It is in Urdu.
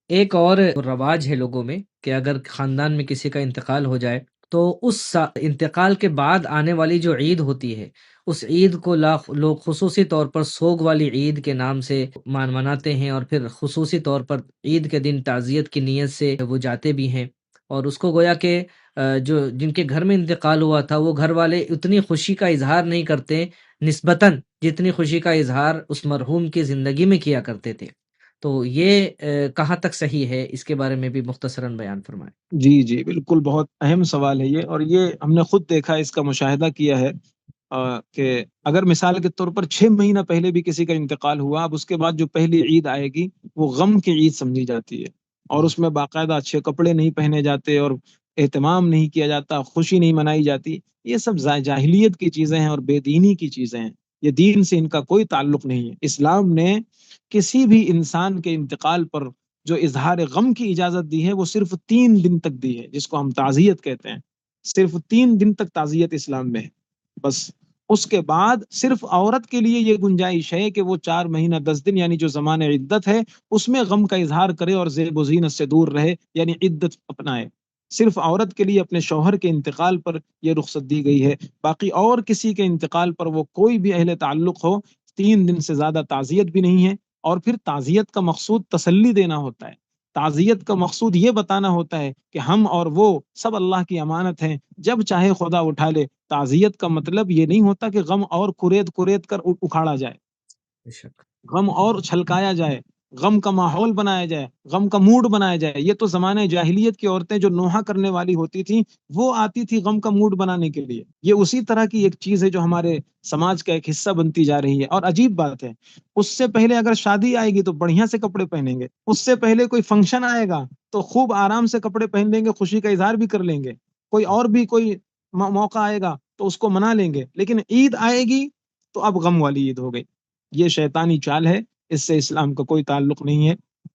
ایک اور رواج ہے لوگوں میں کہ اگر خاندان میں کسی کا انتقال ہو جائے تو انتقال کے بعد آنے والی جو عید ہوتی ہے، اس عید کو لوگ خصوصی طور پر سوگ والی عید کے نام سے مناتے ہیں، اور پھر خصوصی طور پر عید کے دن تعزیت کی نیت سے وہ جاتے بھی ہیں، اور اس کو گویا کہ جو جن کے گھر میں انتقال ہوا تھا وہ گھر والے اتنی خوشی کا اظہار نہیں کرتے نسبتاً جتنی خوشی کا اظہار اس مرحوم کی زندگی میں کیا کرتے تھے۔ تو یہ کہاں تک صحیح ہے، اس کے بارے میں بھی مختصراً بیان فرمائیں۔ جی جی بالکل، بہت اہم سوال ہے یہ، اور یہ ہم نے خود دیکھا، اس کا مشاہدہ کیا ہے کہ اگر مثال کے طور پر 6 مہینہ پہلے بھی کسی کا انتقال ہوا، اب اس کے بعد جو پہلی عید آئے گی وہ غم کی عید سمجھی جاتی ہے، اور اس میں باقاعدہ اچھے کپڑے نہیں پہنے جاتے، اور اہتمام نہیں کیا جاتا، خوشی نہیں منائی جاتی۔ یہ سب جاہلیت کی چیزیں ہیں اور بے دینی کی چیزیں ہیں، یہ دین سے ان کا کوئی تعلق نہیں ہے۔ اسلام نے کسی بھی انسان کے انتقال پر جو اظہار غم کی اجازت دی ہے وہ صرف 3 دن تک دی ہے، جس کو ہم تعزیت کہتے ہیں۔ صرف 3 دن تک تعزیت اسلام میں ہے، بس۔ اس کے بعد صرف عورت کے لیے یہ گنجائش ہے کہ وہ 4 مہینہ 10 دن، یعنی جو زمان عدت ہے، اس میں غم کا اظہار کرے اور زیب و زینت سے دور رہے، یعنی عدت اپنائے۔ صرف عورت کے لیے اپنے شوہر کے انتقال پر یہ رخصت دی گئی ہے، باقی اور کسی کے انتقال پر وہ کوئی بھی اہل تعلق ہو، 3 دن سے زیادہ تعزیت بھی نہیں ہے۔ اور پھر تعزیت کا مقصود تسلی دینا ہوتا ہے، تعزیت کا مقصود یہ بتانا ہوتا ہے کہ ہم اور وہ سب اللہ کی امانت ہیں، جب چاہے خدا اٹھا لے۔ تعزیت کا مطلب یہ نہیں ہوتا کہ غم اور کرید کرید کر اکھاڑا جائے، بے شک۔ غم اور چھلکایا جائے، غم کا ماحول بنایا جائے، غم کا موڈ بنایا جائے۔ یہ تو زمانے جاہلیت کی عورتیں جو نوحہ کرنے والی ہوتی تھیں، وہ آتی تھی غم کا موڈ بنانے کے لیے۔ یہ اسی طرح کی ایک چیز ہے جو ہمارے سماج کا ایک حصہ بنتی جا رہی ہے، اور عجیب بات ہے، اس سے پہلے اگر شادی آئے گی تو بڑھیا سے کپڑے پہنیں گے، اس سے پہلے کوئی فنکشن آئے گا تو خوب آرام سے کپڑے پہن لیں گے، خوشی کا اظہار بھی کر لیں گے، کوئی اور بھی کوئی موقع آئے گا تو اس کو منا لیں گے، لیکن عید آئے گی تو اب غم والی عید ہو گئی۔ یہ شیطانی چال ہے، اس سے اسلام کا کوئی تعلق نہیں ہے۔